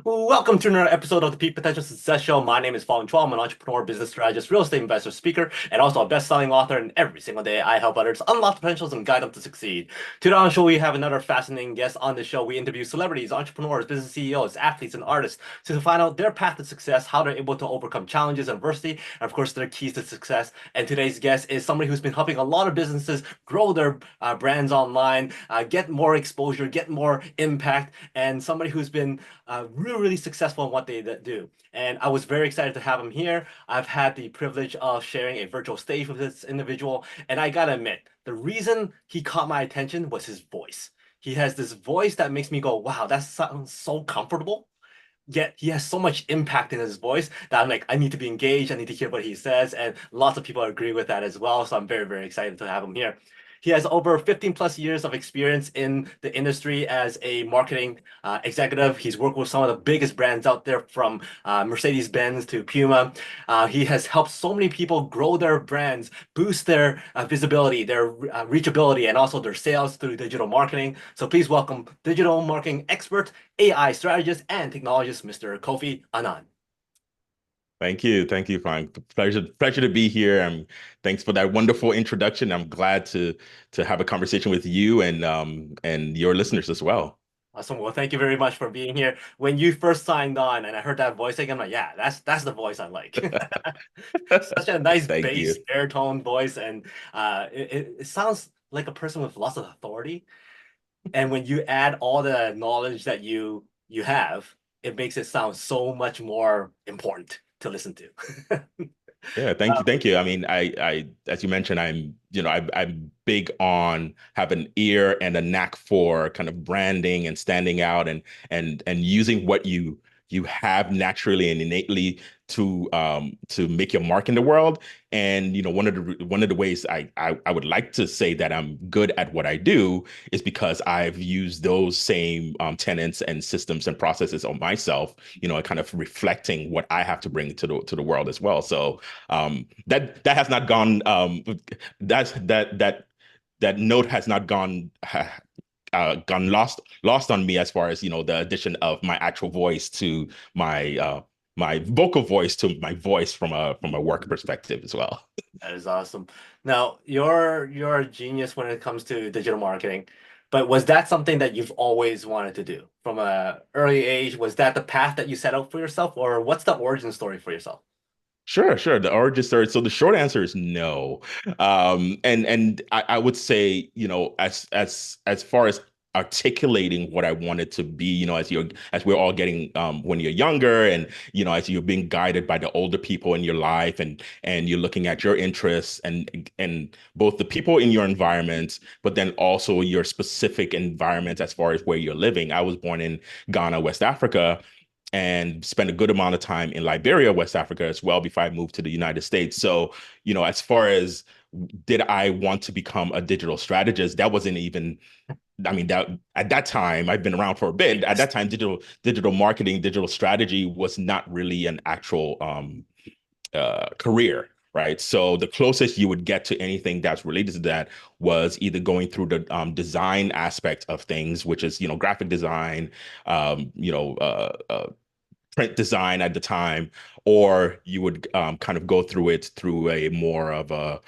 Welcome to another episode of the Peak Potential Success Show. My name is Fong. I'm an entrepreneur, business strategist, real estate investor, speaker, and also a best-selling author. And every single day, I help others unlock potentials and guide them to succeed. Today on the show, we have another fascinating guest on the show. We interview celebrities, entrepreneurs, business CEOs, athletes, and artists to find out their path to success, how they're able to overcome challenges and adversity, and of course, their keys to success. And today's guest is somebody who's been helping a lot of businesses grow their brands online, get more exposure, get more impact, and somebody who's been really, really successful in what they do. And I was very excited to have him here. I've had the privilege of sharing a virtual stage with this individual. And I gotta admit, the reason he caught my attention was his voice. He has this voice that makes me go, wow, that sounds so comfortable. Yet he has so much impact in his voice that I'm like, I need to be engaged. I need to hear what he says. And lots of people agree with that as well. So I'm very, very excited to have him here. He has over 15 plus years of experience in the industry as a marketing executive. He's worked with some of the biggest brands out there from Mercedes-Benz to Puma. He has helped so many people grow their brands, boost their visibility, their reachability, and also their sales through digital marketing. So please welcome digital marketing expert, AI strategist, and technologist, Mr. KOFI ANNAN. Thank you, Fong. Pleasure to be here. Thanks for that wonderful introduction. I'm glad to have a conversation with you and your listeners as well. Awesome. Well, thank you very much for being here. When you first signed on and I heard that voice again, I'm like, yeah, that's the voice I like. Such a nice Thank bass you. baritone voice, and it sounds like a person with lots of authority. And when you add all the knowledge that you have, it makes it sound so much more important to listen to. Yeah, thank you, thank you. I mean, as you mentioned, I'm big on having an ear and a knack for kind of branding and standing out and using what you have naturally and innately to make your mark in the world. And one of the ways I would like to say that I'm good at what I do is because I've used those same tenets and systems and processes on myself, kind of reflecting what I have to bring to the world as well. So that has not gone that note has not gone lost on me as far as the addition of my actual voice to my vocal voice to my voice from a work perspective as well. That is awesome. Now, you're a genius when it comes to digital marketing, but was that something that you've always wanted to do from a early age? Was that the path that you set out for yourself, or what's the origin story for yourself? Sure. The origin story. So the short answer is no. And I would say, as far as articulating what I wanted to be, as we're all getting when you're younger and as you're being guided by the older people in your life and you're looking at your interests and both the people in your environment, but then also your specific environment as far as where you're living. I was born in Ghana, West Africa, and spent a good amount of time in Liberia, West Africa as well before I moved to the United States. So, as far as did I want to become a digital strategist, that wasn't even, I mean, that at that time, I've been around for a bit. At that time, digital marketing, digital strategy was not really an actual career. Right. So the closest you would get to anything that's related to that was either going through the design aspect of things, which is, graphic design, um, you know, uh, uh, print design at the time, or you would kind of go through it through a more of a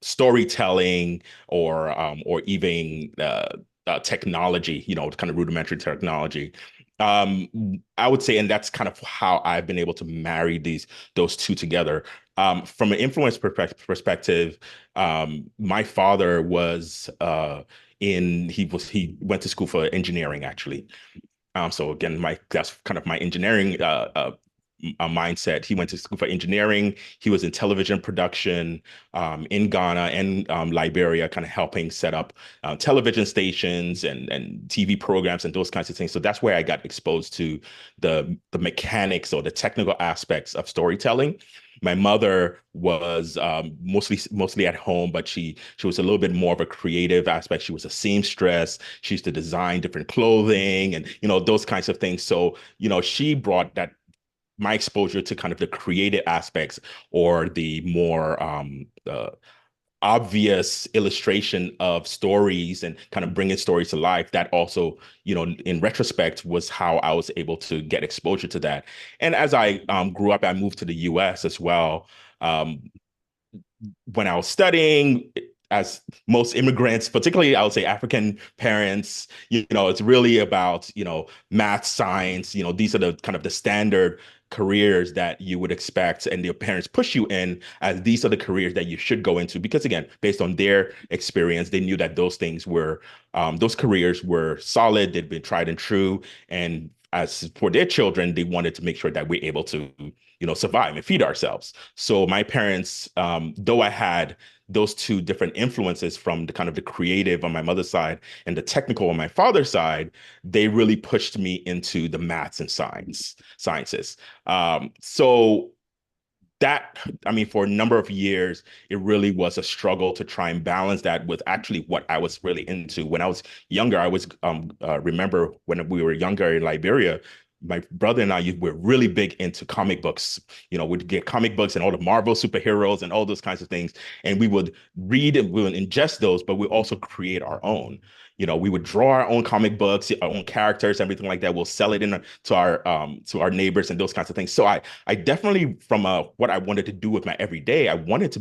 storytelling or even technology, kind of rudimentary technology. I would say, and that's kind of how I've been able to marry those two together. From an influence perspective, my father was he went to school for engineering actually. So again, that's kind of my engineering mindset. He went to school for engineering. He was in television production in Ghana and Liberia, kind of helping set up television stations and TV programs and those kinds of things. So that's where I got exposed to the mechanics or the technical aspects of storytelling. My mother was mostly at home, but she was a little bit more of a creative aspect. She was a seamstress. She used to design different clothing and those kinds of things. So she brought that my exposure to kind of the creative aspects or the more obvious illustration of stories and kind of bringing stories to life, that also, in retrospect, was how I was able to get exposure to that. And as I grew up, I moved to the US as well. Um, when I was studying, as most immigrants, particularly I would say African parents, it's really about, math, science, these are the kind of the standard careers that you would expect, and your parents push you in as these are the careers that you should go into, because again, based on their experience, they knew that those careers were solid, they'd been tried and true. And as for their children, they wanted to make sure that we're able to, survive and feed ourselves. So my parents, though I had those two different influences from the kind of the creative on my mother's side and the technical on my father's side, they really pushed me into the maths and sciences. So that, I mean, for a number of years, it really was a struggle to try and balance that with actually what I was really into. When I was younger, I was remember when we were younger in Liberia, my brother and I were really big into comic books. We'd get comic books and all the Marvel superheroes and all those kinds of things. And we would read and we would ingest those, but we also create our own. We would draw our own comic books, our own characters, everything like that. We'll sell it to our neighbors and those kinds of things. So I definitely, from what I wanted to do with my everyday, I wanted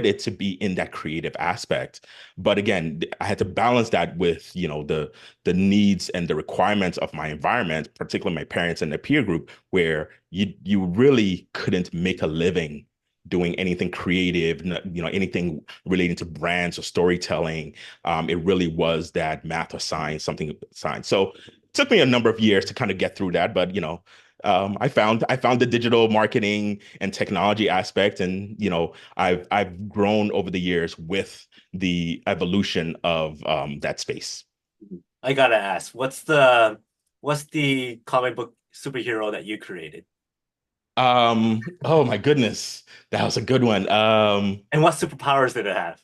it to be in that creative aspect. But again, I had to balance that with, the needs and the requirements of my environment, particularly my parents and the peer group, where you really couldn't make a living doing anything creative, anything relating to brands or storytelling. It really was that math or science, something science. So it took me a number of years to kind of get through that, but I found the digital marketing and technology aspect, and I've grown over the years with the evolution of that space. I gotta ask, what's the comic book superhero that you created? Oh my goodness, that was a good one. And what superpowers did it have?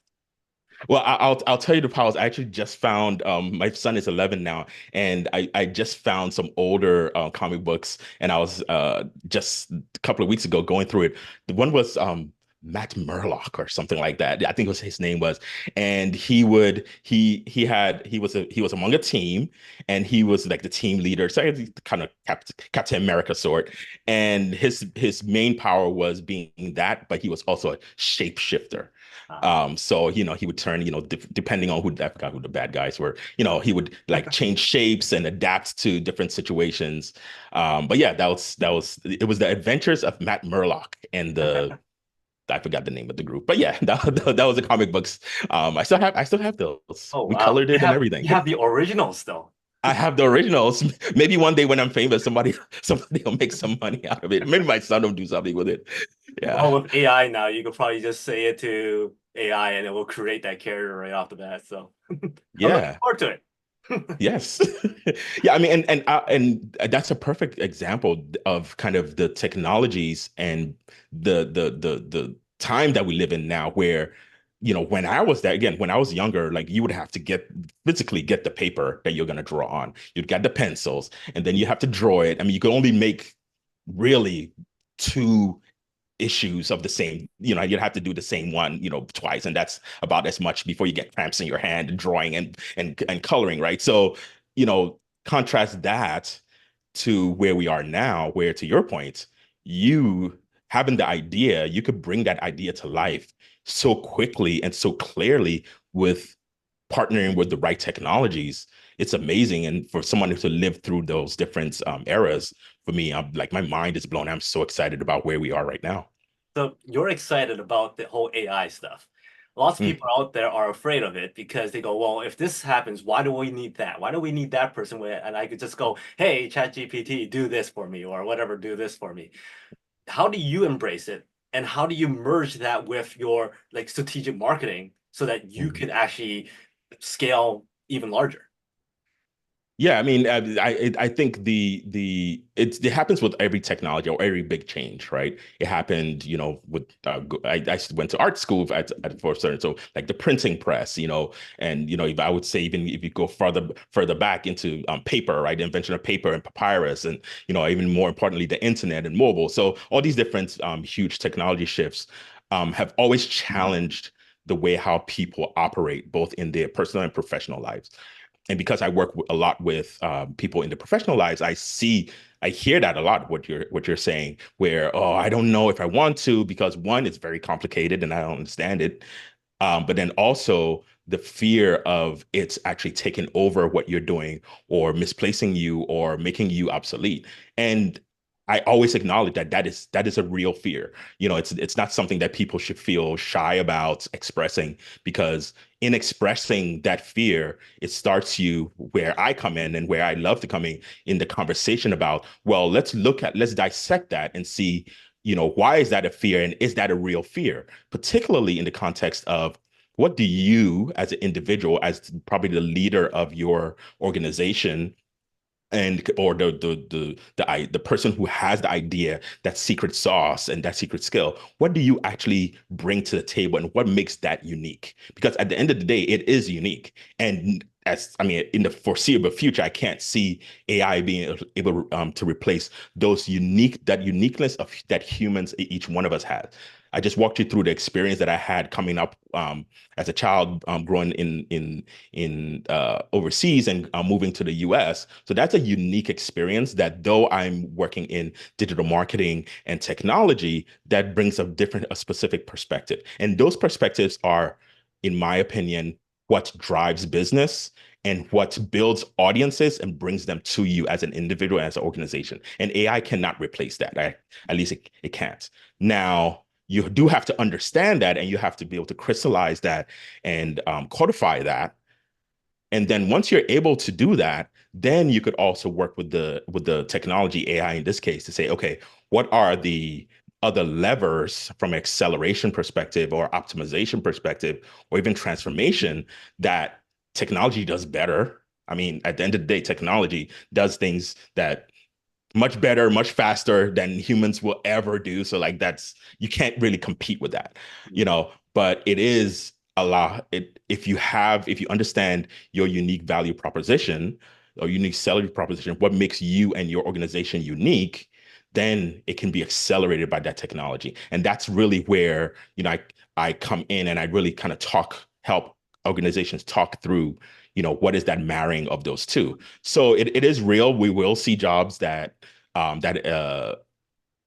Well, I'll tell you the powers. I actually just found my son is 11 now, and I just found some older comic books, and I was just a couple of weeks ago going through it. The one was Matt Murlock or something like that. I think it was his name was, and he was among a team, and he was like the team leader, so he's kind of Captain America sort. And his main power was being that, but he was also a shapeshifter. Uh, So he would turn, depending on I forgot who the bad guys were, he would like change shapes and adapt to different situations. But yeah, it was the adventures of Matt Murlock and I forgot the name of the group. But yeah, that was the comic books. I still have those. oh We wow, colored it and everything. you have the originals though. I have the originals. Maybe one day when I'm famous, somebody will make some money out of it. Maybe my son will do something with it. Yeah. Well, with AI now, you could probably just say it to AI and it will create that character right off the bat. So I'm looking Yeah. forward to it. Yes. Yeah, I mean, and that's a perfect example of kind of the technologies and the time that we live in now, where, when I was when I was younger, like you would have to physically get the paper that you're going to draw on. You'd get the pencils, and then you have to draw it. I mean, you could only make really two issues of the same, you'd have to do the same one, twice, and that's about as much before you get cramps in your hand and drawing and coloring, right? So, contrast that to where we are now, where, to your point, you having the idea, you could bring that idea to life so quickly and so clearly with partnering with the right technologies. It's amazing. And for someone to live through those different eras, for me, I'm like, my mind is blown. I'm so excited about where we are right now. So you're excited about the whole AI stuff. Lots of Mm, people out there are afraid of it because they go, well, if this happens, why do we need that? Why do we need that person with? And I could just go, hey, ChatGPT, do this for me, or whatever, do this for me. How do you embrace it? And how do you merge that with your like strategic marketing so that you mhm. could actually scale even larger? Yeah, I mean, I think it happens with every technology or every big change, right? It happened, with I went to art school for certain, so like the printing press, and if I would say, even if you go further back into paper, right, the invention of paper and papyrus, and even more importantly, the internet and mobile. So all these different huge technology shifts have always challenged the way how people operate, both in their personal and professional lives. And because I work a lot with people in the professional lives, I hear that a lot. What you're saying, where I don't know if I want to because one, it's very complicated and I don't understand it. But then also the fear of it's actually taking over what you're doing or misplacing you or making you obsolete. And I always acknowledge that that is a real fear. It's not something that people should feel shy about expressing, because in expressing that fear, it starts you where I come in and where I love to come in the conversation about, well, let's dissect that and see, why is that a fear and is that a real fear, particularly in the context of what do you as an individual, as probably the leader of your organization, and or the person who has the idea, that secret sauce and that secret skill, what do you actually bring to the table and what makes that unique? Because at the end of the day, it is unique. And as I mean, in the foreseeable future, I can't see AI being able to replace that uniqueness of that humans, each one of us has. I just walked you through the experience that I had coming up as a child, growing in overseas and moving to the US. So that's a unique experience that, though I'm working in digital marketing and technology, that brings a specific perspective. And those perspectives are, in my opinion, what drives business and what builds audiences and brings them to you as an individual, as an organization. And AI cannot replace that. At least it can't. Now, you do have to understand that, and you have to be able to crystallize that and codify that. And then once you're able to do that, then you could also work with the technology, AI in this case, to say, okay, what are the other levers from an acceleration perspective or optimization perspective or even transformation that technology does better? I mean, at the end of the day, technology does things that much better, much faster than humans will ever do. So like you can't really compete with that, but it is a lot. If you understand your unique value proposition or unique salary proposition, what makes you and your organization unique, then it can be accelerated by that technology. And that's really where, I come in and I really kind of help organizations talk through, what is that marrying of those two. So it is real. We will see jobs that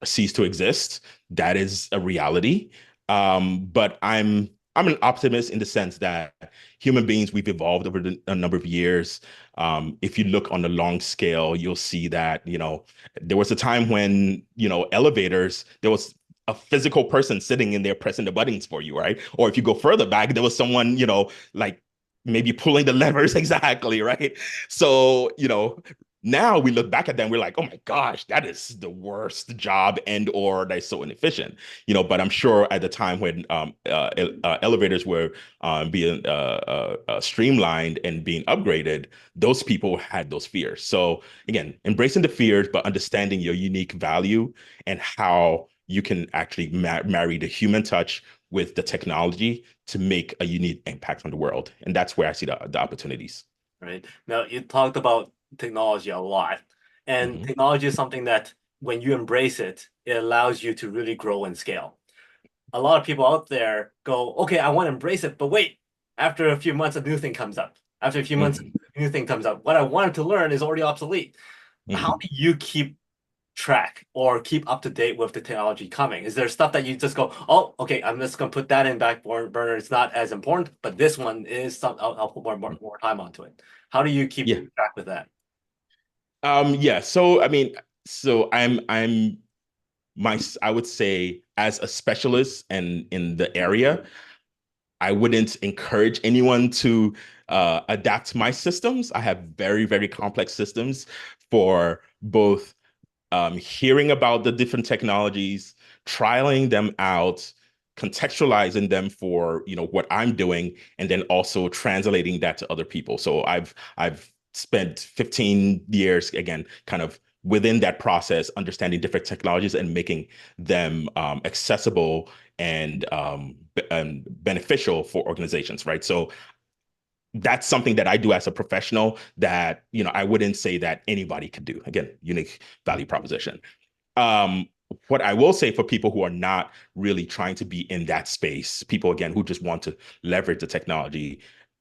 cease to exist. That is a reality. But I'm an optimist in the sense that human beings, we've evolved over a number of years. If you look on the long scale, you'll see that, there was a time when, elevators, there was a physical person sitting in there pressing the buttons for you, right? Or if you go further back, there was someone, like maybe pulling the levers exactly, right? So, now we look back at them, we're like, oh my gosh, that is the worst job, and or that's so inefficient, but I'm sure at the time when elevators were being streamlined and being upgraded, those people had those fears. So again, embracing the fears, but understanding your unique value and how you can actually marry the human touch with the technology to make a unique impact on the world. And that's where I see the opportunities. Right. Now, you talked about technology a lot, and Mhm. technology is something that when you embrace it, it allows you to really grow and scale. A lot of people out there go, okay, I want to embrace it, but wait, after a few months, a new thing comes up. After a few months, Mhm. a new thing comes up. What I wanted to learn is already obsolete. How Mhm. do you keep track or keep up to date with the technology coming? Is there stuff that you just go, oh, okay, I'm just gonna put that in back burner. It's not as important, but this one is some. I'll put more time onto it. How do you keep Yeah. track with that? Yeah. So I mean, so I would say, as a specialist and in the area, I wouldn't encourage anyone to adapt my systems. I have very, very complex systems for both hearing about the different technologies, trialing them out, contextualizing them for what I'm doing, and then also translating that to other people. So I've spent 15 years again, kind of within that process, understanding different technologies and making them accessible and beneficial for organizations, right? So that's something that I do as a professional that I wouldn't say that anybody could do. Again, unique value proposition. what I will say for people who are not really trying to be in that space, people again who just want to leverage the technology,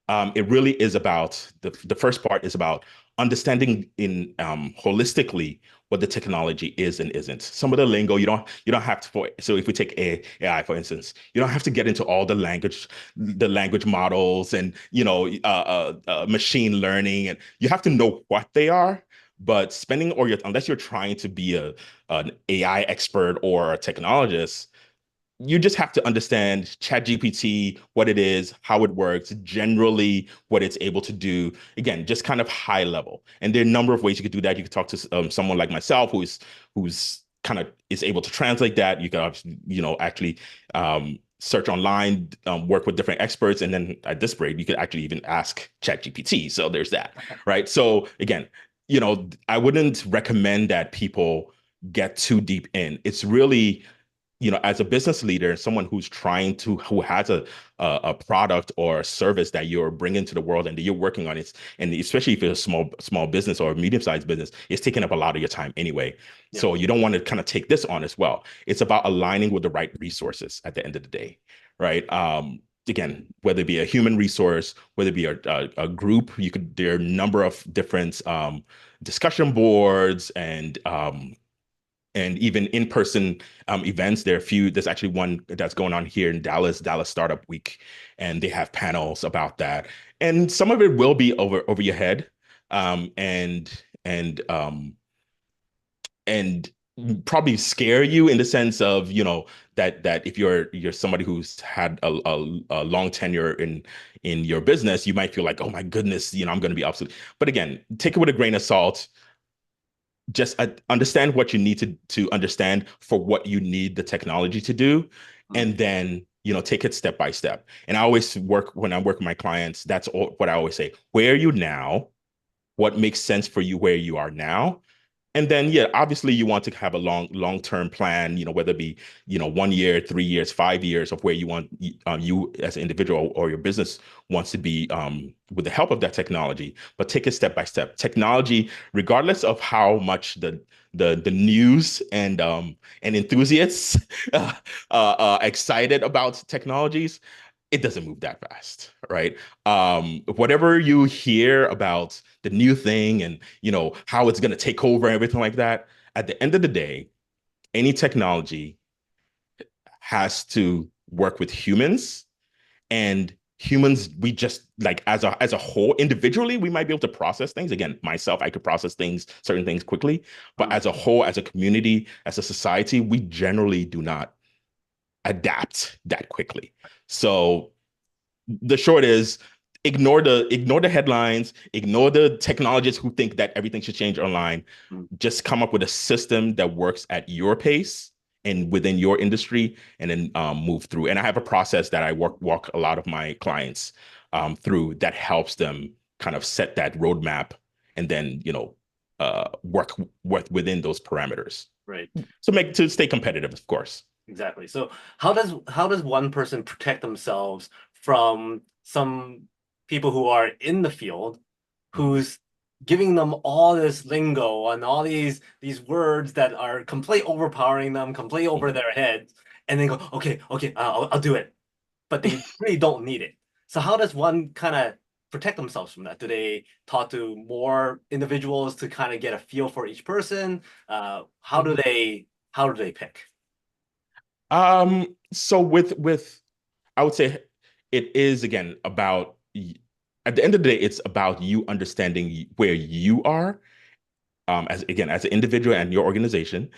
it really is about the first part is about understanding in holistically what the technology is and isn't. Some of the lingo you don't have to for so if we take AI for instance, you don't have to get into all the language models and machine learning, and you have to know what they are. But spending or your unless you're trying to be an AI expert or a technologist, you just have to understand ChatGPT, what it is, how it works, generally what it's able to do. Again, just kind of high level. And there are a number of ways you could do that. You could talk to someone like myself who's kind of is able to translate that. You can obviously, actually search online, work with different experts, and then at this rate, you could actually even ask ChatGPT. So there's that, right? So again, I wouldn't recommend that people get too deep in. It's really as a business leader, someone who has a product or a service that you're bringing to the world and that you're working on it, and especially if it's a small business or a medium-sized business, it's taking up a lot of your time anyway. Yeah. So you don't want to kind of take this on as well. It's about aligning with the right resources at the end of the day, right? Again, whether it be a human resource, whether it be a group, there are a number of different discussion boards and even in-person events. There's actually one that's going on here in Dallas Startup Week, and they have panels about that. And some of it will be over your head, and probably scare you in the sense of, that if you're somebody who's had a long tenure in your business, you might feel like, oh my goodness, I'm going to be obsolete. But again, take it with a grain of salt. Just understand what you need to understand for what you need the technology to do, and then take it step by step. And when I work with my clients, that's what I always say: where are you now? What makes sense for you where you are now? And then, yeah, obviously you want to have a long-term plan, whether it be, 1 year, 3 years, 5 years of where you want you as an individual or your business wants to be, with the help of that technology. But take it step by step. Technology, regardless of how much the news and enthusiasts excited about technologies, it doesn't move that fast, right? Whatever you hear about the new thing and how it's going to take over and everything like that, at the end of the day, any technology has to work with humans, and humans, we just like as a whole, individually, we might be able to process things. Again, myself, I could process certain things quickly, but as a whole, as a community, as a society, we generally do not adapt that quickly. So the short is, ignore the headlines, ignore the technologists who think that everything should change online. Just come up with a system that works at your pace and within your industry, and then move through. And I have a process that I walk a lot of my clients through that helps them kind of set that roadmap and then work within those parameters. Right. So to stay competitive, of course. Exactly. So how does one person protect themselves from some people who are in the field, who's giving them all this lingo and all these words that are completely overpowering them, completely over their heads, and then go, okay, I'll do it, but they really don't need it. So how does one kind of protect themselves from that? Do they talk to more individuals to kind of get a feel for each person? How do they pick? So with I would say it is again about at the end of the day, it's about you understanding where you are, as an individual and your organization,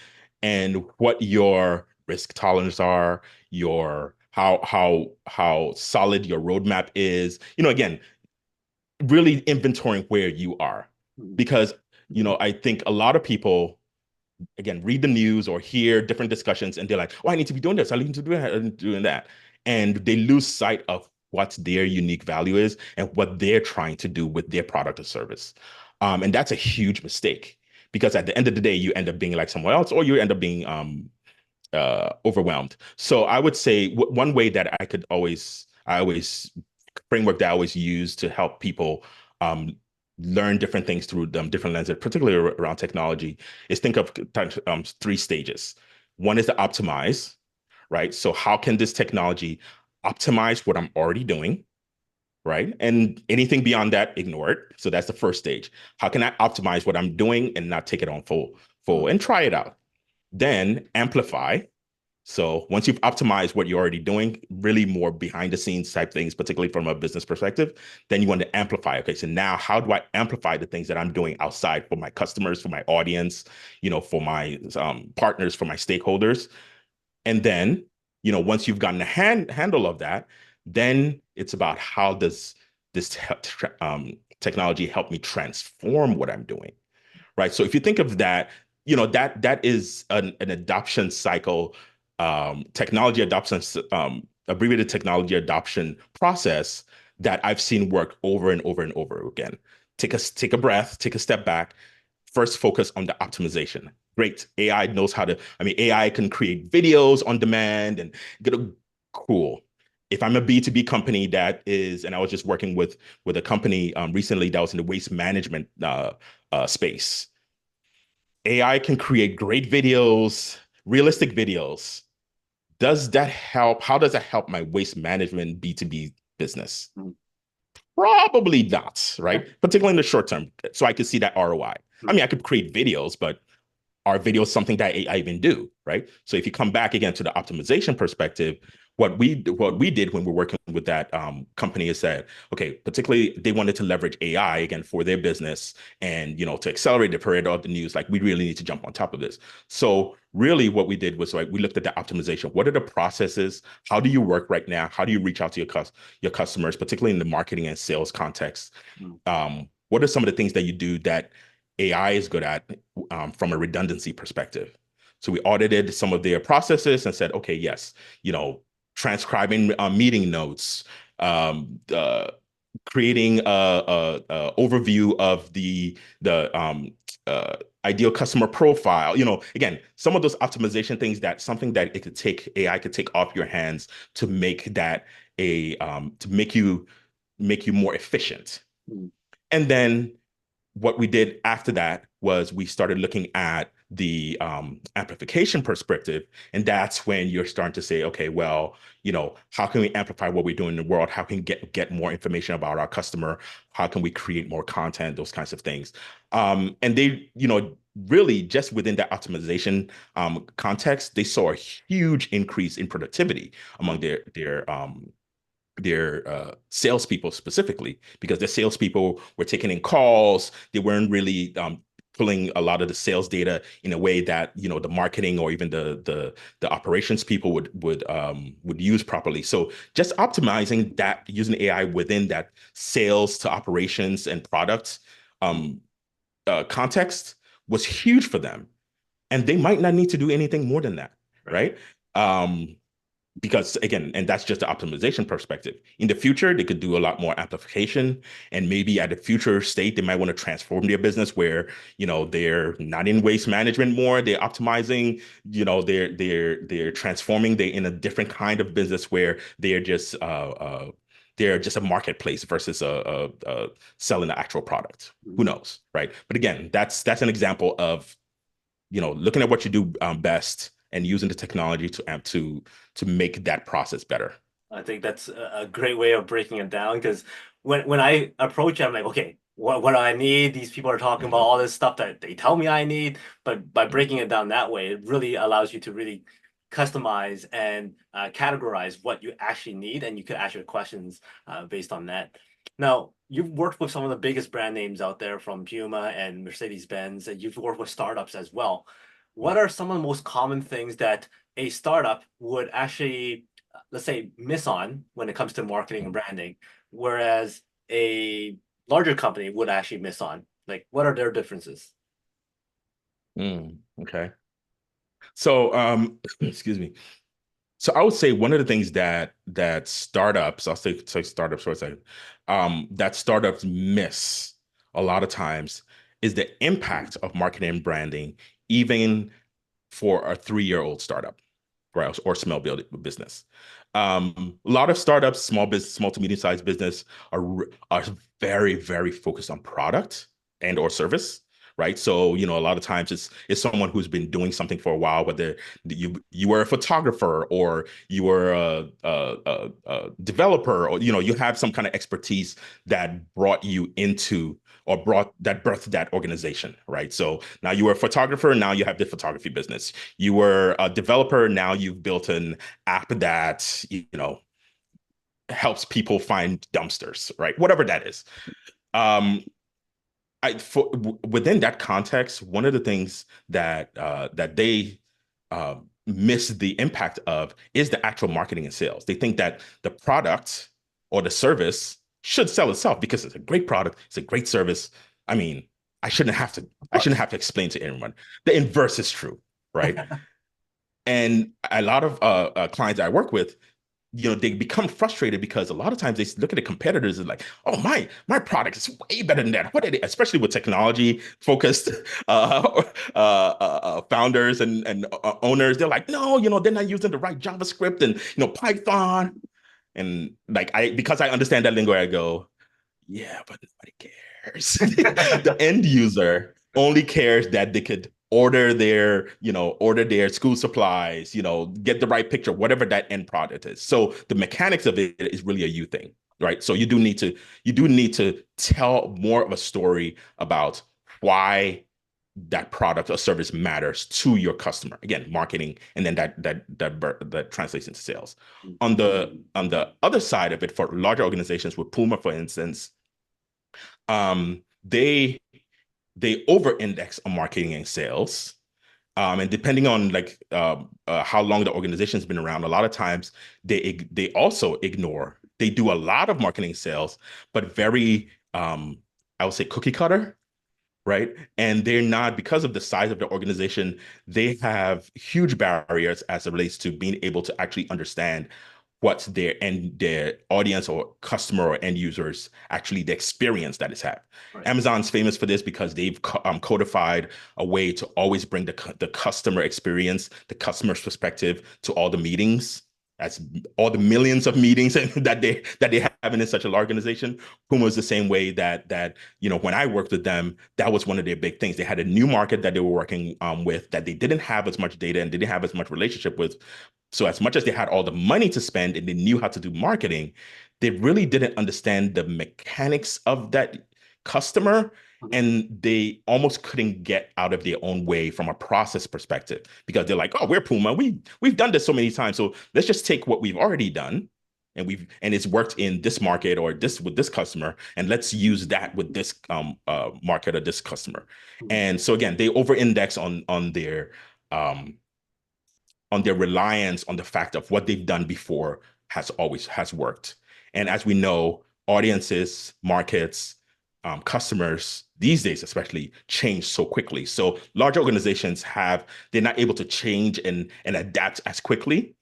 and what your risk tolerance are, your how solid your roadmap is. Again, really inventorying where you are, because I think a lot of people again read the news or hear different discussions and they're like, oh, I need to be doing this, I need to do that, I need to be doing that, and they lose sight of what their unique value is and what they're trying to do with their product or service. And that's a huge mistake, because at the end of the day, you end up being like someone else, or you end up being overwhelmed. So I would say one way that I always framework that I always use to help people learn different things through different lenses, particularly around technology, is think of 3 stages. One is to optimize, right? So how can this technology optimize what I'm already doing, right? And anything beyond that, ignore it. So that's the first stage. How can I optimize what I'm doing and not take it on full and try it out? Then amplify. So once you've optimized what you're already doing, really more behind the scenes type things, particularly from a business perspective, then you want to amplify. Okay, so now how do I amplify the things that I'm doing outside for my customers, for my audience, for my partners, for my stakeholders? And then, once you've gotten a handle of that, then it's about how does this technology help me transform what I'm doing, right? So if you think of that, that is an adoption cycle, technology adoption, abbreviated technology adoption process that I've seen work over and over and over again. Take a breath, take a step back. First, focus on the optimization. Great, AI knows how to. I mean, AI can create videos on demand and get a cool. If I'm a B2B company that is, and I was just working with a company recently that was in the waste management space. AI can create great videos, realistic videos. Does that help? How does that help my waste management B2B business? Probably not, right? Particularly in the short term. So I could see that ROI. I mean, I could create videos, but are videos something that I even do, right? So if you come back again to the optimization perspective, what we did when we're working with that company is that, okay, particularly they wanted to leverage AI again for their business and to accelerate the period of the news. Like we really need to jump on top of this. So really, what we did was like we looked at the optimization. What are the processes? How do you work right now? How do you reach out to your customers, particularly in the marketing and sales context? What are some of the things that you do that AI is good at from a redundancy perspective? So we audited some of their processes and said, okay, yes, transcribing meeting notes, creating a overview of the ideal customer profile. Again, some of those optimization things, that something that AI could take off your hands to make that to make you more efficient. And then what we did after that was we started looking at the amplification perspective. And that's when you're starting to say, okay, well, how can we amplify what we do in the world? How can we get more information about our customer? How can we create more content? Those kinds of things. And they, really just within that optimization context, they saw a huge increase in productivity among their salespeople specifically, because the salespeople were taking in calls. They weren't really pulling a lot of the sales data in a way that the marketing or even the operations people would use properly. So just optimizing that using AI within that sales to operations and products context was huge for them, and they might not need to do anything more than that, right? Because again, and that's just the optimization perspective. In the future, they could do a lot more amplification, and maybe at a future state, they might want to transform their business where, they're not in waste management more. They're optimizing, they're transforming. They're in a different kind of business where they're just a marketplace versus selling an actual product. Who knows, right? But again, that's an example of, looking at what you do best and using the technology to make that process better. I think that's a great way of breaking it down, because when I approach it, I'm like, okay, what do I need? These people are talking about all this stuff that they tell me I need, but by breaking it down that way, it really allows you to really customize and categorize what you actually need, and you could ask your questions based on that. Now, you've worked with some of the biggest brand names out there, from Puma and Mercedes-Benz, and you've worked with startups as well. What are some of the most common things that a startup would actually, let's say, miss on when it comes to marketing and branding, whereas a larger company would actually miss on? Like, what are their differences? Okay. So, excuse me. So I would say one of the things that startups, I'll say startups for a second, that startups miss a lot of times is the impact of marketing and branding, even for a 3-year-old startup, right, or small business. A lot of startups, small business, small to medium sized business are very, very focused on product and or service, right? So, you know, a lot of times it's someone who's been doing something for a while, whether you were a photographer or you were a developer, or, you know, you have some kind of expertise that brought you into or brought that birthed that organization, right? So now you were a photographer, now you have the photography business. You were a developer, now you've built an app that, you know, helps people find dumpsters, right? Whatever that is. Um, within that context, one of the things that they miss the impact of is the actual marketing and sales. They think that the product or the service should sell itself because it's a great product, it's a great service. I mean, I shouldn't have to explain to anyone. The inverse is true, right? And a lot of clients I work with, you know, they become frustrated because a lot of times they look at the competitors and like, oh, my product is way better than that. What are they, especially with technology focused founders and owners, they're like, no, you know, they're not using the right JavaScript and, you know, Python. And like, because I understand that lingo, I go, yeah, but nobody cares. The end user only cares that they could order their school supplies, you know, get the right picture, whatever that end product is. So the mechanics of it is really a you thing, right? So you do need to tell more of a story about why that product or service matters to your customer. Again, marketing, and then that translates into sales. On the other side of it, for larger organizations with Puma, for instance, um, they they over-index on marketing and sales. And depending on how long the organization's been around, a lot of times they also ignore. They do a lot of marketing sales, but very I would say cookie cutter, right? And they're not, because of the size of the organization, they have huge barriers as it relates to being able to actually understand what their audience or customer or end users actually the experience that it's had. Right. Amazon's famous for this because they've codified a way to always bring the customer experience, the customer's perspective to all the meetings. That's all the millions of meetings that they have in such a large organization. Puma is the same way that you know, when I worked with them, that was one of their big things. They had a new market that they were working with that they didn't have as much data and didn't have as much relationship with. So as much as they had all the money to spend and they knew how to do marketing, they really didn't understand the mechanics of that customer, and they almost couldn't get out of their own way from a process perspective because they're like, oh, we're Puma. We've done this so many times. So let's just take what we've already done and it's worked in this market or this with this customer, and let's use that with this market or this customer. And so again, they over-index um on their reliance on the fact of what they've done before has worked. And as we know, audiences, markets, customers these days especially change so quickly. So large organizations they're not able to change and adapt as quickly.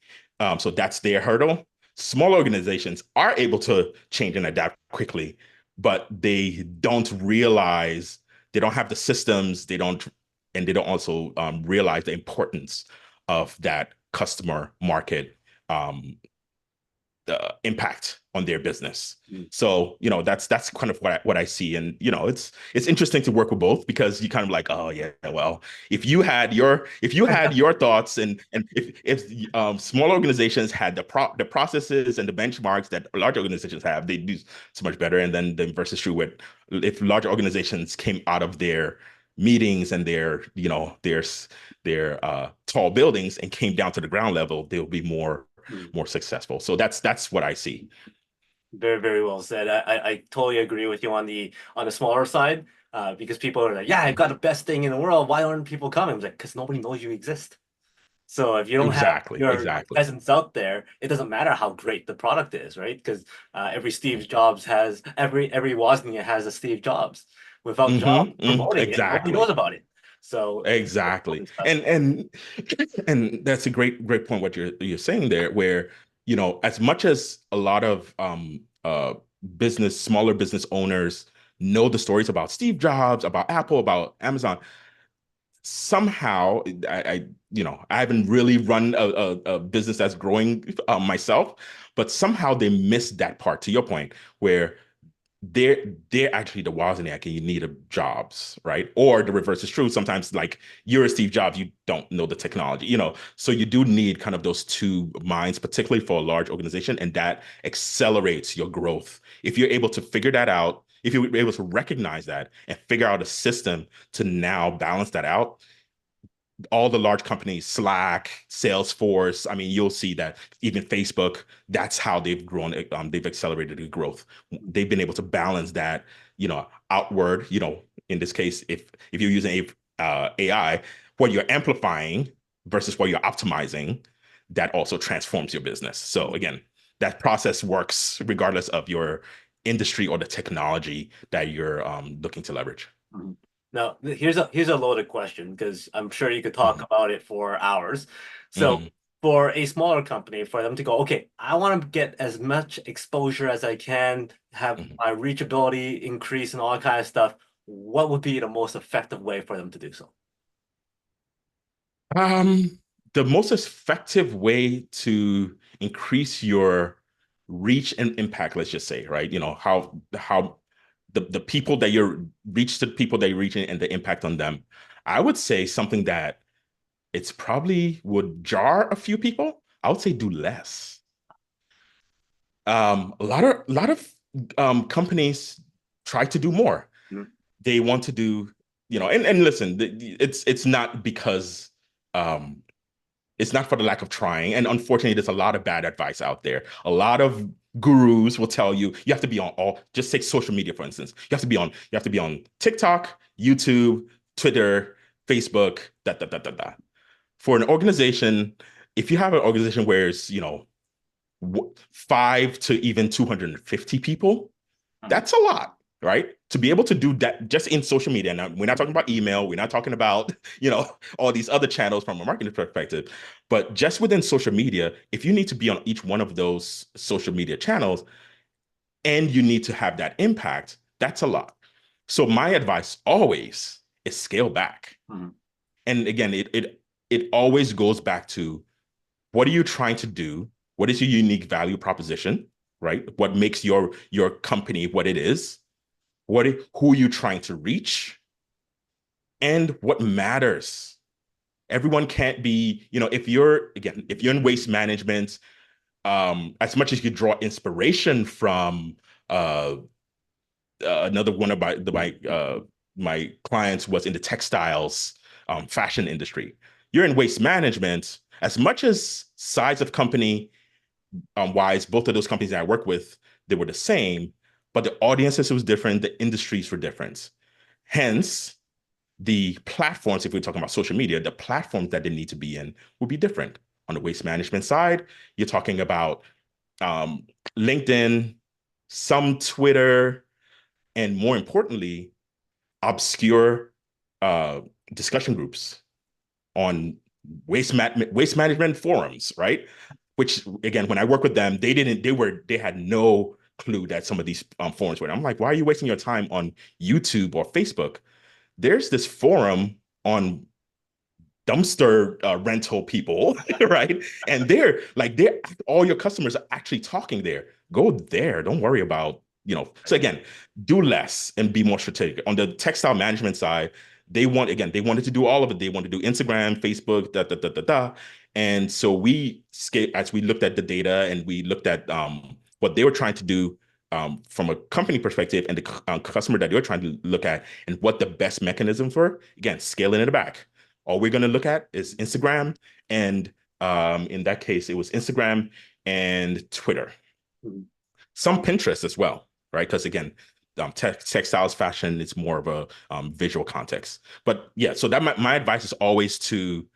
So that's their hurdle. Small organizations are able to change and adapt quickly, but they don't realize, they don't have the systems, they don't also realize the importance of that customer market impact on their business. So, you know, that's kind of what I see. And, you know, it's interesting to work with both because you kind of like, oh yeah, well, if you had your thoughts and if small organizations had the processes and the benchmarks that large organizations have, they do so much better. And then the inverse is true with if large organizations came out of their meetings and their tall buildings and came down to the ground level, they'll be more successful. So that's what I see. Very, very well said. I totally agree with you on the smaller side, because people are like, yeah, I've got the best thing in the world. Why aren't people coming? I was like, because nobody knows you exist. So if you don't have your Exactly. presence out there, it doesn't matter how great the product is, right? Because every Steve Jobs has every Wozniak has a Steve Jobs. Without Jobs promoting it, nobody knows Exactly. about it. So Exactly. And that's a great point what you're saying there, where, you know, as much as a lot of smaller business owners know the stories about Steve Jobs, about Apple, about Amazon, somehow you know, I haven't really run a business that's growing myself, but somehow they miss that part, to your point, where they're actually the Wozniak and you need a jobs, right? Or the reverse is true. Sometimes like you're a Steve Jobs, you don't know the technology, So you do need kind of those two minds, particularly for a large organization, and that accelerates your growth. If you're able to figure that out, if you're able to recognize that and figure out a system to now balance that out, all the large companies, Slack, Salesforce, I mean, you'll see that even Facebook, that's how they've grown, they've accelerated the growth. They've been able to balance that, outward, in this case, if you're using AI, what you're amplifying versus what you're optimizing, that also transforms your business. So again, that process works regardless of your industry or the technology that you're looking to leverage. Now, here's a loaded question because I'm sure you could talk Mhm. about it for hours. So, Mhm. for a smaller company, for them to go, okay, I want to get as much exposure as I can, have Mhm. my reachability increase and all that kind of stuff, what would be the most effective way for them to do so? Um, the most effective way to increase your reach and impact, let's just say, right? How the people that you're reach the people that you're reaching and the impact on them. I would say something that it's probably would jar a few people. I would say do less. A lot of companies try to do more. Mhm. They want to do, and listen, it's not because um it's not for the lack of trying. And unfortunately, there's a lot of bad advice out there. A lot of gurus will tell you have to be on all, just take social media, for instance. You have to be on TikTok, YouTube, Twitter, Facebook, da. For an organization, if you have an organization where it's, 5 to even 250 people, that's a lot, right? To be able to do that just in social media. Now, we're not talking about email. We're not talking about, all these other channels from a marketing perspective, but just within social media, if you need to be on each one of those social media channels and you need to have that impact, that's a lot. So my advice always is scale back. Mhm. And again, it always goes back to what are you trying to do? What is your unique value proposition, right? What makes your company what it is? Who are you trying to reach? And what matters? Everyone can't be, if you're in waste management, as much as you draw inspiration from uh, another one of my clients was in the textiles fashion industry. You're in waste management. As much as size of company wise, both of those companies that I work with, they were the same, but the audiences was different, the industries were different. Hence, the platforms, if we're talking about social media, the platforms that they need to be in will be different. On the waste management side, you're talking about um, LinkedIn, some Twitter, and more importantly, obscure uh, discussion groups on waste management forums, right? Which again, when I work with them, they had no clue that some of these forums were. I'm like, why are you wasting your time on YouTube or Facebook? There's this forum on dumpster rental people, right? And they're all your customers are actually talking there. Go there. Don't worry about, So again, do less and be more strategic. On the textile management side, they wanted to do all of it. They wanted to do Instagram, Facebook, da. And so as we looked at the data and we looked at what they were trying to do from a company perspective and the customer that they were trying to look at and what the best mechanisms were, again, scaling it back. All we're going to look at is Instagram, and in that case, it was Instagram and Twitter. Mhm. Some Pinterest as well, right? Because again, textiles, fashion, it's more of a visual context. But yeah, so that my advice is always to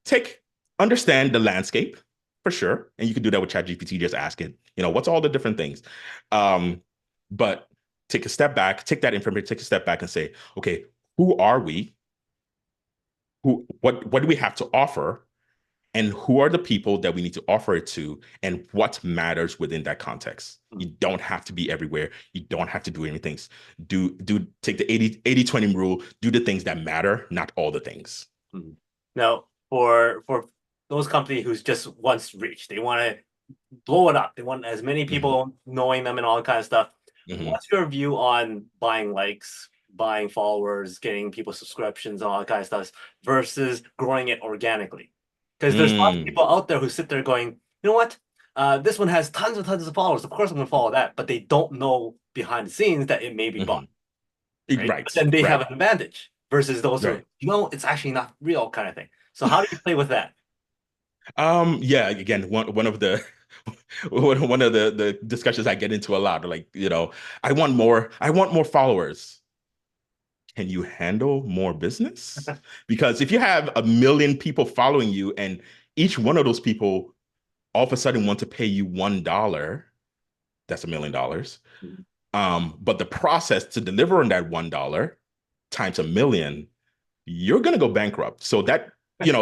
take understand the landscape for sure, and you can do that with ChatGPT. Just ask it, what's all the different things, but take a step back, take that information, take a step back, and say, okay, who are we? What do we have to offer, and who are the people that we need to offer it to, and what matters within that context. You don't have to be everywhere. You don't have to do anything. Take the 80/20 rule, do the things that matter, not all the things. Mhm. Now, for those companies who's just wants reach, they want to blow it up. They want as many Mhm. people knowing them and all that kind of stuff. Hmm. What's your view on buying likes, buying followers, getting people subscriptions, and all that kind of stuff versus growing it organically? Because there's lots of Mm. people out there who sit there going, you know what? This one has tons and tons of followers. Of course, I'm going to follow that, but they don't know behind the scenes that it may be bought, Hmm. right? But Right, then they have right, an advantage versus those who, right. it's actually not real kind of thing. So how do you play with that? Yeah, again, one of the one of the discussions I get into a lot, like, I want more followers. Can you handle more business? Because if you have a million people following you and each one of those people all of a sudden want to pay you $1, that's $1 million. But the process to deliver on that $1 times a million, you're gonna go bankrupt. So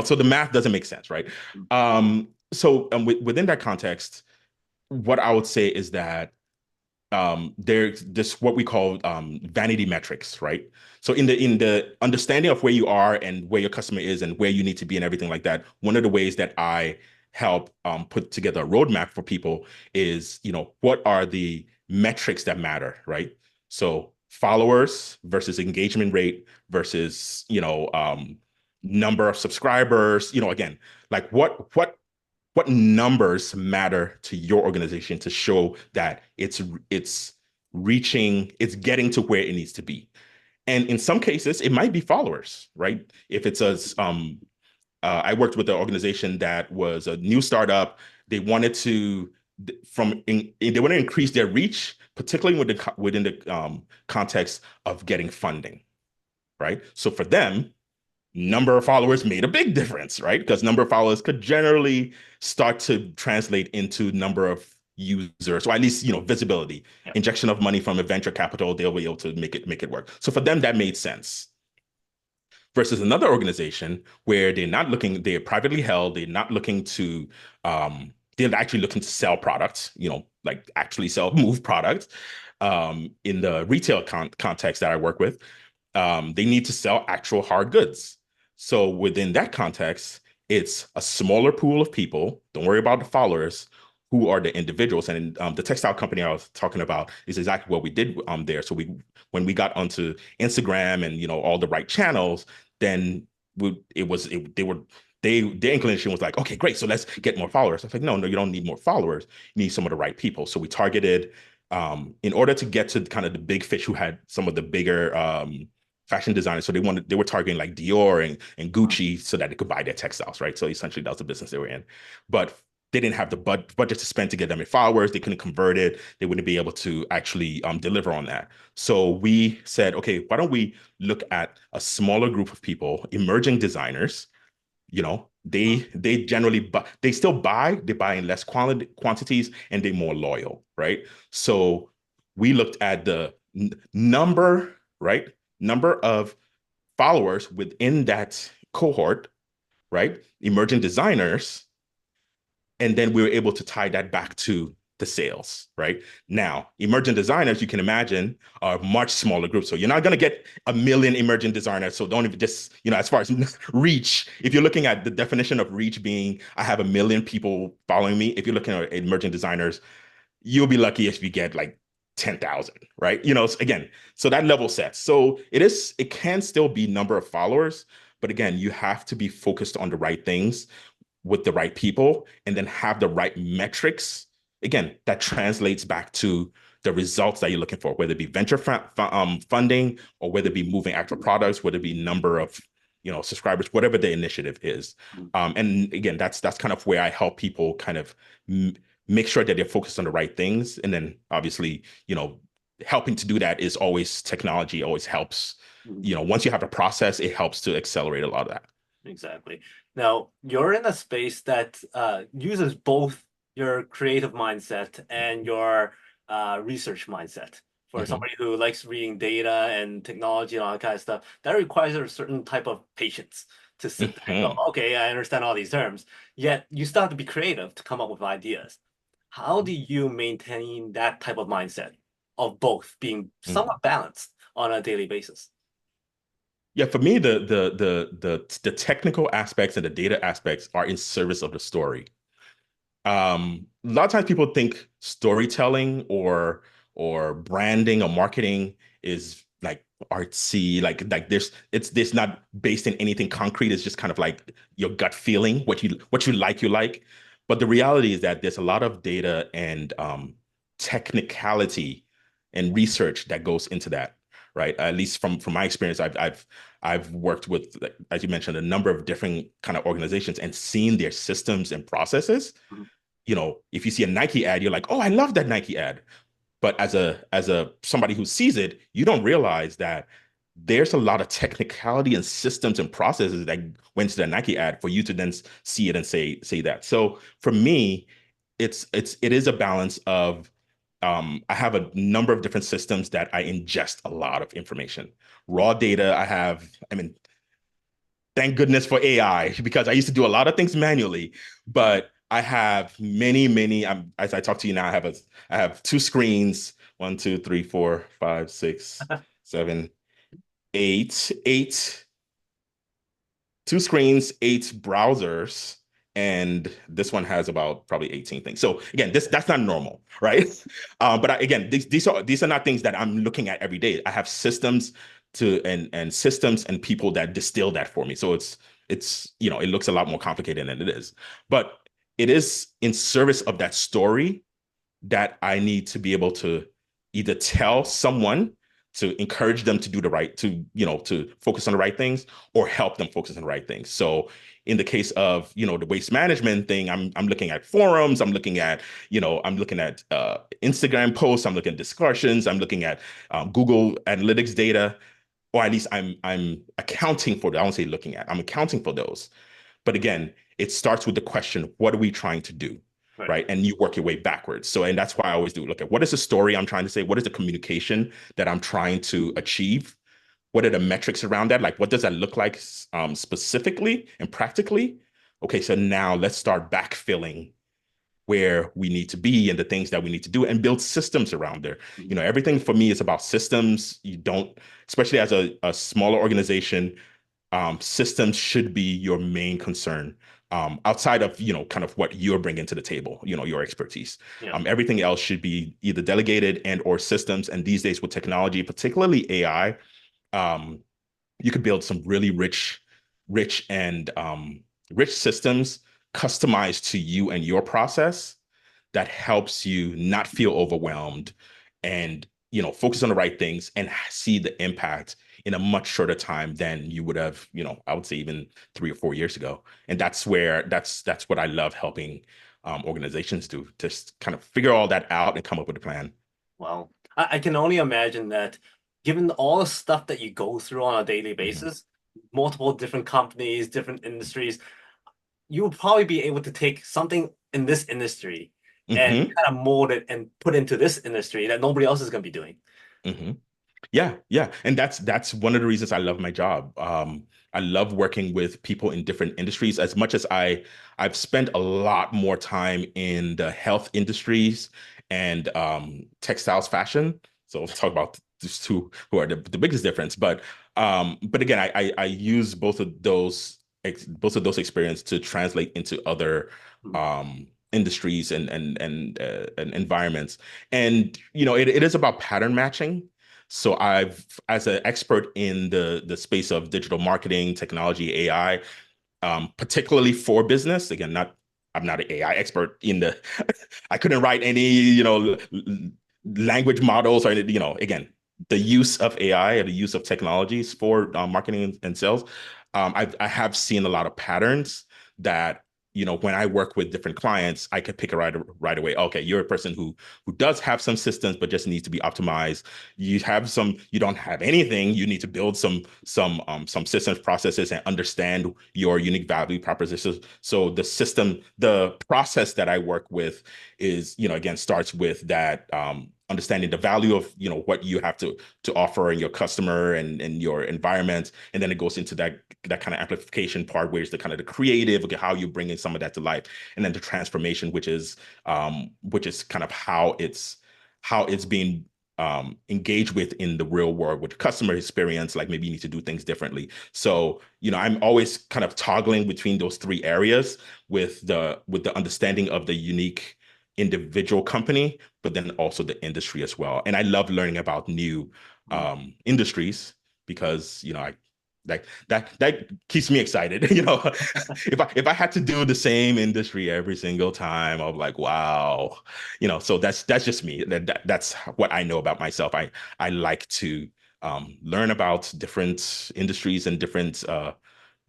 so the math doesn't make sense, right? Within that context, what I would say is that there's this what we call vanity metrics, right? So in the understanding of where you are and where your customer is and where you need to be and everything like that, one of the ways that I help put together a roadmap for people is, what are the metrics that matter, right? So followers versus engagement rate versus, number of subscribers, again, like what numbers matter to your organization to show that it's it's getting to where it needs to be. And in some cases it might be followers, right? If it's a I worked with an organization that was a new startup. They wanted to they want to increase their reach, particularly within the context of getting funding, right? So for them, number of followers made a big difference, right? Because number of followers could generally start to translate into number of users, or at least, visibility. Yeah. Injection of money from a venture capital, they'll be able to make it work. So for them, that made sense. Versus another organization where they're privately held, they're actually looking to sell products, like actually sell move products. In the retail context that I work with, they need to sell actual hard goods. So within that context, it's a smaller pool of people. Don't worry about the followers, who are the individuals. And the textile company I was talking about is exactly what we did there. So when we got onto Instagram and all the right channels, then their inclination was like, okay, great, so let's get more followers. I was like, no, you don't need more followers. You need some of the right people. So we targeted, in order to get to kind of the big fish who had some of the bigger fashion designers. So they were targeting like Dior and Gucci so that they could buy their textiles, right? So essentially that was the business they were in. But they didn't have the budget to spend to get them in followers. They couldn't convert it. They wouldn't be able to actually deliver on that. So we said, okay, why don't we look at a smaller group of people, emerging designers. They generally they still they buy in less quantities, and they're more loyal, right? So we looked at the number, right? Number of followers within that cohort, right? Emerging designers, and then we were able to tie that back to the sales, right? Now, emerging designers, you can imagine, are a much smaller group. So you're not going to get a million emerging designers. So don't even just, as far as reach, if you're looking at the definition of reach being, I have a million people following me, if you're looking at emerging designers, you'll be lucky if you get like 10,000, right? Again, so that level sets. So it can still be number of followers, but again, you have to be focused on the right things with the right people and then have the right metrics. Again, that translates back to the results that you're looking for, whether it be venture funding or whether it be moving actual products, whether it be number of subscribers, whatever the initiative is. And again, that's kind of where I help people kind of make sure that they're focused on the right things. And then obviously, helping to do that is always technology always helps. Once you have a process, it helps to accelerate a lot of that. Exactly. Now, you're in a space that uses both your creative mindset and your research mindset. For Mm-hmm. somebody who likes reading data and technology and all that kind of stuff, that requires a certain type of patience to sit there and go, Mm-hmm. okay, I understand all these terms. Yet you still have to be creative to come up with ideas. How do you maintain that type of mindset of both being Mm-hmm. somewhat balanced on a daily basis? Yeah, for me, the technical aspects and the data aspects are in service of the story. A lot of times people think storytelling or or branding or marketing is like artsy, like there's not based in anything concrete. It's just kind of like your gut feeling, what you like. But the reality is that there's a lot of data and technicality and research that goes into that, right? At least from my experience, I've worked with, like, as you mentioned, a number of different kind of organizations and seen their systems and processes. Mhm. If you see a Nike ad, you're like, oh, I love that Nike ad. But as a somebody who sees it, you don't realize that there's a lot of technicality and systems and processes that went to the Nike ad for you to then see it and say that. So for me, it is a balance of I have a number of different systems that I ingest a lot of information. Raw data, I mean, thank goodness for AI because I used to do a lot of things manually, but I have many. As I talk to you now, I have two screens, one, two, three, four, five, six, seven, eight, two screens, eight browsers, and this one has about probably 18 things. So again, that's not normal, right? But again, these are not things that I'm looking at every day. I have systems and systems and people that distill that for me. So it looks a lot more complicated than it is, but it is in service of that story that I need to be able to either tell someone to encourage them to do to focus on the right things or help them focus on the right things. So in the case of, the waste management thing, I'm looking at forums, I'm looking at Instagram posts, I'm looking at discussions, I'm looking at Google Analytics data, or at least I'm accounting for that. I won't say looking at, I'm accounting for those. But again, it starts with the question, what are we trying to do? Right. Right. And you work your way backwards. So, and that's why I always do look at what is the story I'm trying to say? What is the communication that I'm trying to achieve? What are the metrics around that? Like, what does that look like specifically and practically? Okay, so now let's start backfilling where we need to be and the things that we need to do and build systems around there. Mhm. Everything for me is about systems. You don't, especially as a smaller organization, systems should be your main concern, outside of kind of what you're bringing to the table, your expertise. Yeah. Everything else should be either delegated and or systems. And these days with technology, particularly AI, um, you could build some really rich systems customized to you and your process that helps you not feel overwhelmed and focus on the right things and see the impact in a much shorter time than you would have, I would say even 3 or 4 years ago. And that's what I love helping organizations do, just kind of figure all that out and come up with a plan. Well, I can only imagine that given all the stuff that you go through on a daily Mhm. basis, multiple different companies, different industries, you will probably be able to take something in this industry and Hmm. kind of mold it and put into this industry that nobody else is going to be doing. Hmm. Yeah, and that's one of the reasons I love my job. I love working with people in different industries. As much as I've spent a lot more time in the health industries and textiles, fashion. So let's talk about these two who are the biggest difference. But again, I use both of those experience to translate into other Mhm. industries and environments. And it is about pattern matching. So as an expert in the space of digital marketing, technology, AI, particularly for business, again, I'm not an AI expert I couldn't write any, language models or, again, the use of AI or the use of technologies for marketing and sales. I have seen a lot of patterns that, when I work with different clients, I could pick it right away. Okay, you're a person who does have some systems, but just needs to be optimized. You don't have anything. You need to build some systems, processes, and understand your unique value propositions. So the process that I work with is, again, starts with that understanding the value of, what you have to offer in your customer and your environment, and then it goes into that kind of amplification part, where it's the kind of the creative, okay, how you bring in some of that to life, and then the transformation, which is kind of how it's being engaged with in the real world with customer experience. Like maybe you need to do things differently. So, I'm always kind of toggling between those three areas with the understanding of the unique individual company, but then also the industry as well. And I love learning about new industries because, I that keeps me excited. If I had to do the same industry every single time, I'm like, wow. So that's just me. That's what I know about myself. I like to learn about different industries and different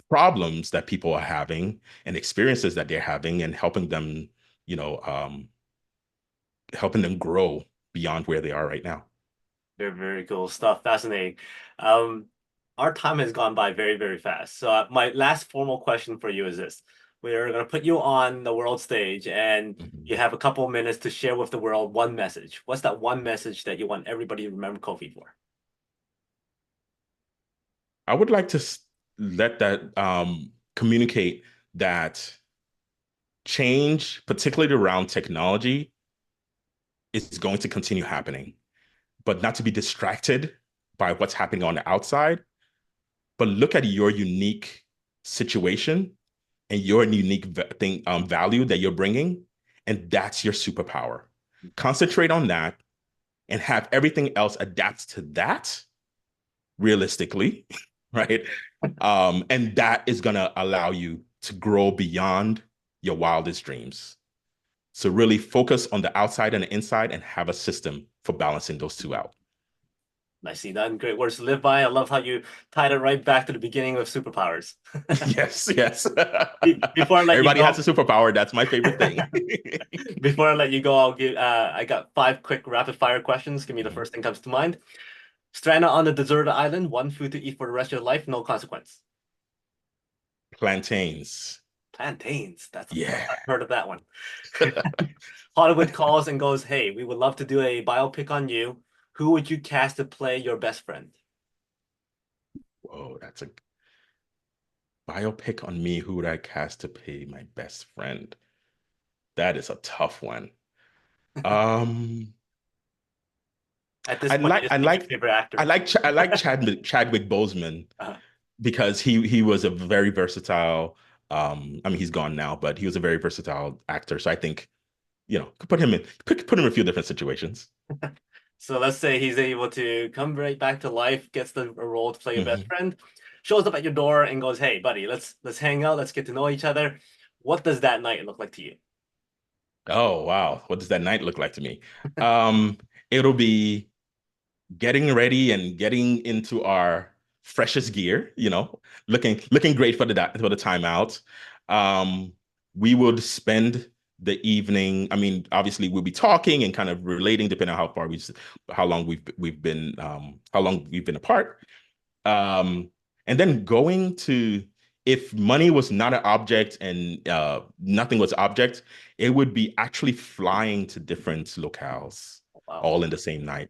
problems that people are having and experiences that they're having and you know, um, helping them grow beyond where they are right now. Very, very cool stuff. Fascinating. Um, our time has gone by very, very fast. So my last formal question for you is this. We're going to put you on the world stage and you Mhm. have a couple of minutes to share with the world one message. What's that one message that you want everybody to remember Kofi for? I would like to let that communicate that change, particularly around technology, is going to continue happening, but not to be distracted by what's happening on the outside, but look at your unique situation and your unique value that you're bringing, and that's your superpower. Concentrate on that and have everything else adapt to that realistically, right? And that is going to allow you to grow beyond your wildest dreams. So really focus on the outside and the inside and have a system for balancing those two out. Nicely done. Great words to live by. I love how you tied it right back to the beginning of superpowers. Yes, yes. Before I let you Everybody has go, a superpower. That's my favorite thing. before I let you go, I got five quick rapid fire questions. Give me the first thing comes to mind. Stranded on a deserted island, one food to eat for the rest of your life, no consequence. Plantains. Plantains. That's the first Yeah. I've heard of that one. Hollywood calls and goes, "Hey, we would love to do a biopic on you. Who would you cast to play your best friend?" Whoa, that's a biopic on me. Who would I cast to play my best friend? That is a tough one. Um, At this I point, you like just I pick your like favorite actor. I like Chadwick Boseman Uh, because he was a very versatile. I mean, he's gone now, but he was a very versatile actor. So I think could put him in a few different situations. so let's say he's able to come right back to life, gets the role to play your best Mhm. friend, shows up at your door and goes, "Hey, buddy, let's hang out, let's get to know each other." What does that night look like to you? Oh wow, what does that night look like to me? Um, it'll be getting ready and getting into our freshest gear, looking great for the timeout. Um, we would spend the evening. I mean, obviously, we'll be talking and kind of relating, depending on how long how long we've been apart. Um, and then going to, if money was not an object and nothing was object, it would be actually flying to different locales Wow. all in the same night.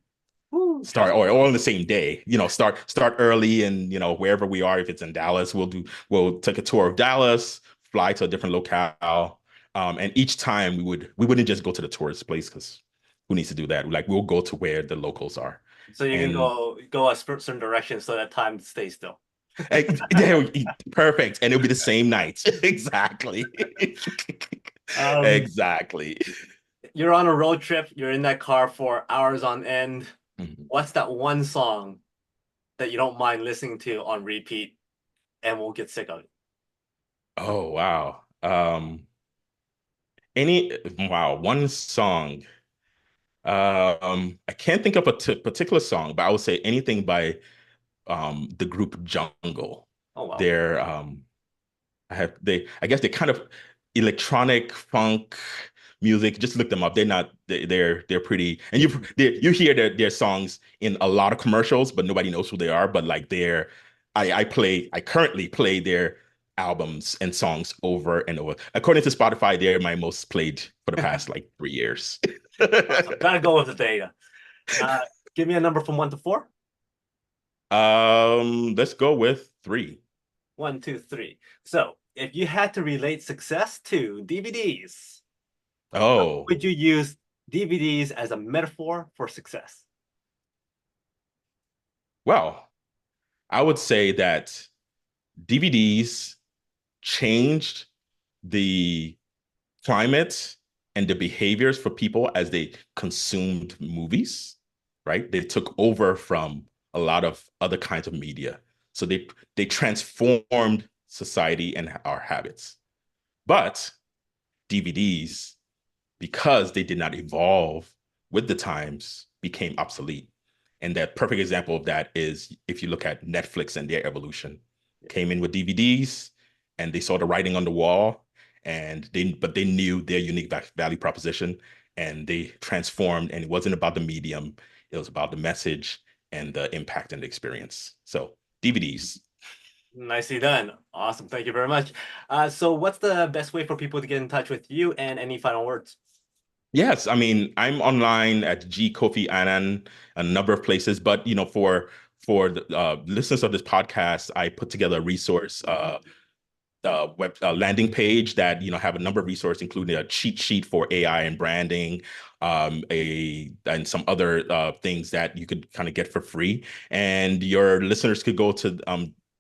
Woo, Start or all in the same day. Start early and wherever we are. If it's in Dallas, we'll take a tour of Dallas, fly to a different locale. And each time we wouldn't just go to the tourist place because who needs to do that? Like we'll go to where the locals are. so you can And go a certain direction so that time stays still. perfect. And it'll be the same night. Exactly. Um, Exactly. you're on a road trip, you're in that car for hours on end. Mhm. What's that one song that you don't mind listening to on repeat and won't get sick of it? Oh, wow. One song. I can't think of a particular song, but I would say anything by the group Jungle. Oh wow. They're I guess they're kind of electronic funk music. Just look them up. They're pretty, and you hear their songs in a lot of commercials, but nobody knows who they are. But like I currently play their albums and songs over and over. According to Spotify, they're my most played for the past like 3 years. Awesome. Gotta go with the data. Uh, give me a number from 1 to 4. Let's go with three. 1, 2, 3. So if you had to relate success to DVDs, Oh, would you use DVDs as a metaphor for success? well, I would say that DVDs changed the climate and the behaviors for people as they consumed movies, right? They took over from a lot of other kinds of media. So they transformed society and our habits. But DVDs, because they did not evolve with the times, became obsolete. And the perfect example of that is if you look at Netflix and their evolution. Came in with DVDs and they saw the writing on the wall, and they knew their unique value proposition, and they transformed, and it wasn't about the medium, it was about the message and the impact and the experience. So DVDs. Nicely done. Awesome. Thank you very much. So what's the best way for people to get in touch with you, and any final words? Yes, I mean, I'm online at G KOFI ANNAN, a number of places, but for the listeners of this podcast, I put together a resource web landing page that have a number of resources, including a cheat sheet for AI and branding, and some other things that you could kind of get for free. And your listeners could go to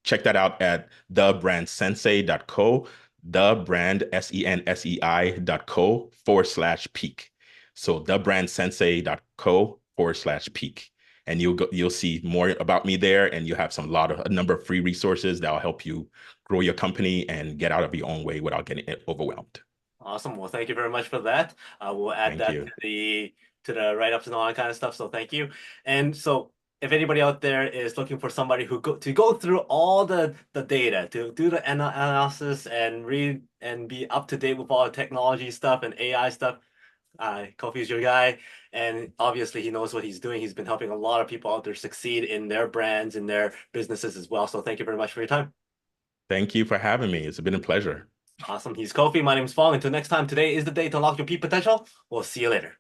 check that out at thebrandsensei.co, thebrandsensei.co/peak. So thebrandsensei.co/peak. And you'll see more about me there, and you'll have a number of free resources that will help you grow your company and get out of your own way without getting overwhelmed. Awesome. Well, thank you very much for that. We'll add Thank that you. to the write-ups and all that kind of stuff. So thank you. And so if anybody out there is looking for somebody to go through all the data, to do the analysis and read and be up to date with all the technology stuff and AI stuff, KOFI is your guy. And obviously he knows what he's doing. He's been helping a lot of people out there succeed in their brands, in their businesses as well. So thank you very much for your time. Thank you for having me. It's been a pleasure. Awesome. He's KOFI. My name is Fong. Until next time, today is the day to unlock your peak potential. We'll see you later.